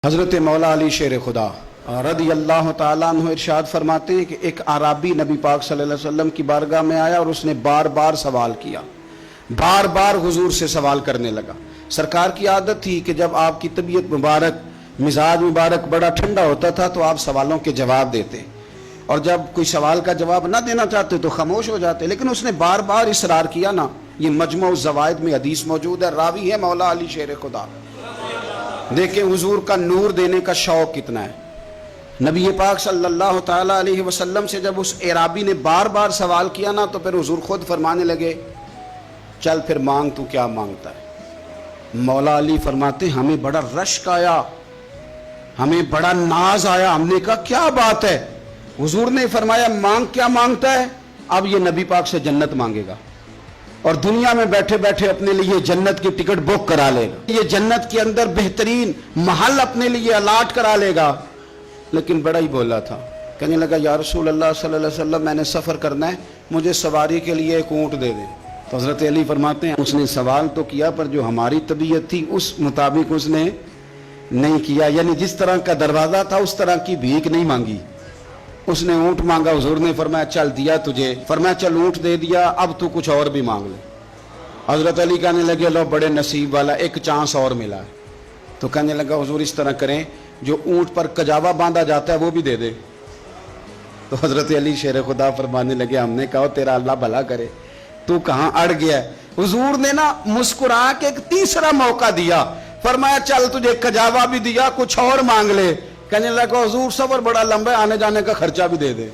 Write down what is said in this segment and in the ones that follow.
حضرت مولا علی شیر خدا رضی اللہ تعالیٰ عنہ ارشاد فرماتے ہیں کہ ایک عرابی نبی پاک صلی اللہ علیہ وسلم کی بارگاہ میں آیا اور اس نے بار بار سوال کیا، بار بار حضور سے سوال کرنے لگا۔ سرکار کی عادت تھی کہ جب آپ کی طبیعت مبارک، مزاج مبارک بڑا ٹھنڈا ہوتا تھا تو آپ سوالوں کے جواب دیتے، اور جب کوئی سوال کا جواب نہ دینا چاہتے تو خاموش ہو جاتے، لیکن اس نے بار بار اصرار کیا نا۔ یہ مجموع الزوائد میں حدیث موجود ہے، راوی ہے مولا علی شیر خدا۔ دیکھیں حضور کا نور دینے کا شوق کتنا ہے۔ نبی پاک صلی اللہ تعالیٰ علیہ وسلم سے جب اس اعرابی نے بار بار سوال کیا نا تو پھر حضور خود فرمانے لگے، چل پھر مانگ، تو کیا مانگتا ہے؟ مولا علی فرماتے ہمیں بڑا رشک آیا، ہمیں بڑا ناز آیا، ہم نے کہا کیا بات ہے؟ حضور نے فرمایا مانگ، کیا مانگتا ہے؟ اب یہ نبی پاک سے جنت مانگے گا اور دنیا میں بیٹھے بیٹھے اپنے لیے جنت کی ٹکٹ بک کرا لے گا، یہ جنت کے اندر بہترین محل اپنے لیے الاٹ کرا لے گا۔ لیکن بڑا ہی بولا تھا، کہنے لگا یا رسول اللہ صلی اللہ علیہ وسلم میں نے سفر کرنا ہے، مجھے سواری کے لیے ایک اونٹ دے دیں۔ تو حضرت علی فرماتے ہیں اس نے سوال تو کیا پر جو ہماری طبیعت تھی اس مطابق اس نے نہیں کیا، یعنی جس طرح کا دروازہ تھا اس طرح کی بھیک نہیں مانگی۔ اس نے اونٹ مانگا، حضور نے فرمایا چل دیا تجھے، فرمایا چل اونٹ دے دیا، اب تو کچھ اور بھی مانگ لے۔ حضرت علی کہنے لگے لو بڑے نصیب والا، ایک چانس اور ملا ہے۔ تو کہنے لگا حضور اس طرح کریں، جو اونٹ پر کجاوا باندھا جاتا ہے وہ بھی دے دے۔ تو حضرت علی شیر خدا فرمانے لگے ہم نے کہا تیرا اللہ بھلا کرے، تو کہاں اڑ گیا ہے؟ حضور نے نا مسکرا کے ایک تیسرا موقع دیا، فرمایا چل تجھے کجاوا بھی دیا، کچھ اور مانگ لے۔ کہنے لگا حضور سفر بڑا لمبا ہے، آنے جانے کا خرچہ بھی دے دے۔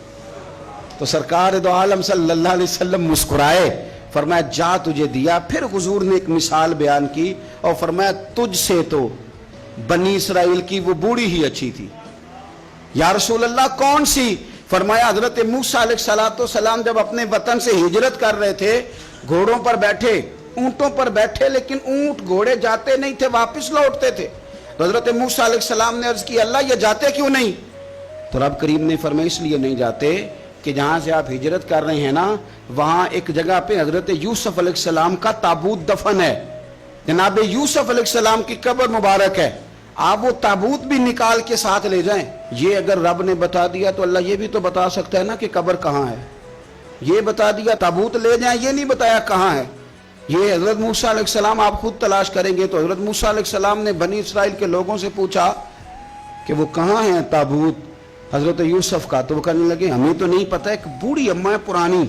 تو سرکار دو عالم صلی اللہ علیہ وسلم مسکرائے، فرمایا جا تجھے دیا۔ پھر حضور نے ایک مثال بیان کی اور فرمایا تجھ سے تو بنی اسرائیل کی وہ بوڑھی ہی اچھی تھی۔ یا رسول اللہ کون سی؟ فرمایا حضرت موسیٰ علیہ السلام جب اپنے وطن سے ہجرت کر رہے تھے، گھوڑوں پر بیٹھے، اونٹوں پر بیٹھے، لیکن اونٹ گھوڑے جاتے نہیں تھے، واپس لوٹتے تھے۔ تو حضرت موسیٰ علیہ السلام نے عرض کی اللہ یہ جاتے کیوں نہیں؟ تو رب کریم نے فرمایا اس لیے نہیں جاتے کہ جہاں سے آپ ہجرت کر رہے ہیں نا وہاں ایک جگہ پہ حضرت یوسف علیہ السلام کا تابوت دفن ہے، جناب یوسف علیہ السلام کی قبر مبارک ہے، آپ وہ تابوت بھی نکال کے ساتھ لے جائیں۔ یہ اگر رب نے بتا دیا تو اللہ یہ بھی تو بتا سکتا ہے نا کہ قبر کہاں ہے۔ یہ بتا دیا تابوت لے جائیں، یہ نہیں بتایا کہاں ہے۔ یہ حضرت موسیٰ علیہ السلام آپ خود تلاش کریں گے۔ تو حضرت موسیٰ علیہ السلام نے بنی اسرائیل کے لوگوں سے پوچھا کہ وہ کہاں ہیں تابوت حضرت یوسف کا؟ تو وہ کہنے لگے ہمیں تو نہیں پتہ، ایک بوڑھی اماں ہے پرانی،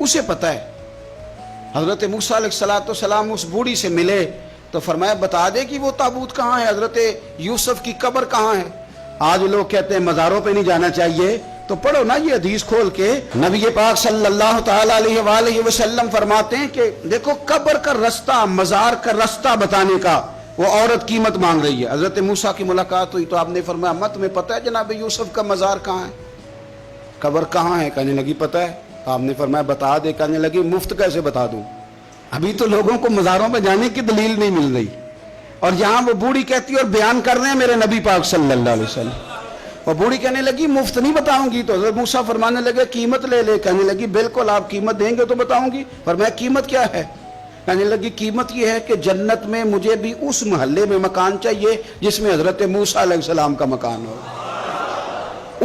اسے پتہ ہے۔ حضرت موسیٰ علیہ السلام اس بوڑھی سے ملے تو فرمایا بتا دے کہ وہ تابوت کہاں ہے، حضرت یوسف کی قبر کہاں ہے۔ آج لوگ کہتے ہیں مزاروں پہ نہیں جانا چاہیے، تو پڑھو نا یہ حدیث کھول کے۔ نبی پاک صلی اللہ تعالیٰ علیہ وآلہ وسلم فرماتے ہیں کہ دیکھو قبر کا رستہ، مزار کا رستہ بتانے کا وہ عورت قیمت مانگ رہی ہے۔ حضرت موسیٰ کی ملاقات ہوئی تو آپ نے فرمایا اماں تمہیں پتہ ہے جناب یوسف کا مزار کہاں ہے، قبر کہاں ہے؟ کہنے لگی پتہ ہے۔ آپ نے فرمایا بتا دے۔ کہنے لگی مفت کیسے بتا دوں؟ ابھی تو لوگوں کو مزاروں پہ جانے کی دلیل نہیں مل رہی، اور یہاں وہ بوڑھی کہتی ہے اور بیان کر رہے ہیں میرے نبی پاک صلی اللہ علیہ وسلم۔ اور بوڑھی کہنے لگی مفت نہیں بتاؤں گی۔ تو حضرت موسیٰ فرمانے لگے قیمت لے لے۔ کہنے لگی بالکل آپ قیمت دیں گے تو بتاؤں گی۔ فرمایا قیمت کیا ہے؟ کہنے لگی قیمت یہ ہے کہ جنت میں مجھے بھی اس محلے میں مکان چاہیے جس میں حضرت موسیٰ علیہ السلام کا مکان ہو،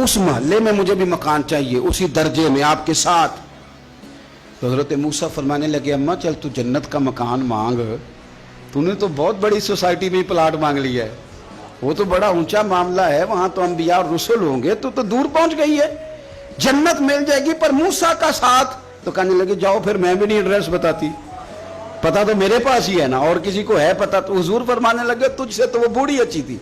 اس محلے میں مجھے بھی مکان چاہیے، اسی درجے میں آپ کے ساتھ۔ تو حضرت موسیٰ فرمانے لگے اماں چل تو جنت کا مکان مانگ، تو نے تو بہت بڑی سوسائٹی میں پلاٹ مانگ لیا ہے، وہ تو بڑا اونچا معاملہ ہے، وہاں تو انبیاء اور رسول ہوں گے، تو دور پہنچ گئی ہے، جنت مل جائے گی پر موسیٰ کا ساتھ۔ تو کہنے لگے جاؤ پھر میں بھی نہیں ایڈریس بتاتی، پتا تو میرے پاس ہی ہے نا، اور کسی کو ہے پتا؟ تو حضور فرمانے لگے تجھ سے تو وہ بوڑھی اچھی تھی۔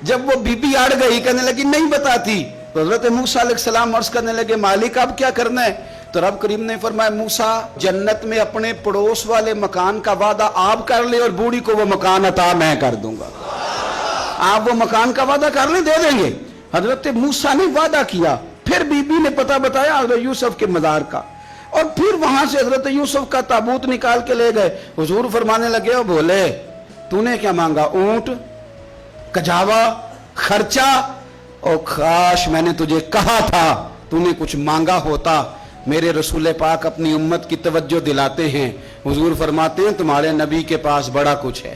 جب وہ بی بی اڑ گئی کہنے لگی نہیں بتاتی، تو حضرت موسیٰ علیہ السلام عرض کرنے لگے مالک اب کیا کرنا ہے؟ تو رب کریم نے فرمایا موسیٰ جنت میں اپنے پڑوس والے مکان کا وعدہ آپ کر لے اور بوڑھی کو وہ مکان عطا میں کر دوں گا۔ آپ وہ مکان کا وعدہ کر لیں، دے دیں گے۔ حضرت موسیٰ نے وعدہ کیا، پھر بی بی نے پتہ بتایا حضرت یوسف کے مزار کا، اور پھر وہاں سے حضرت یوسف کا تابوت نکال کے لے گئے۔ حضور فرمانے لگے اور بولے تو نے کیا مانگا؟ اونٹ، کجاوا، خرچہ؟ اور کاش میں نے تجھے کہا تھا تو نے کچھ مانگا ہوتا۔ میرے رسول پاک اپنی امت کی توجہ دلاتے ہیں، حضور فرماتے ہیں تمہارے نبی کے پاس بڑا کچھ ہے،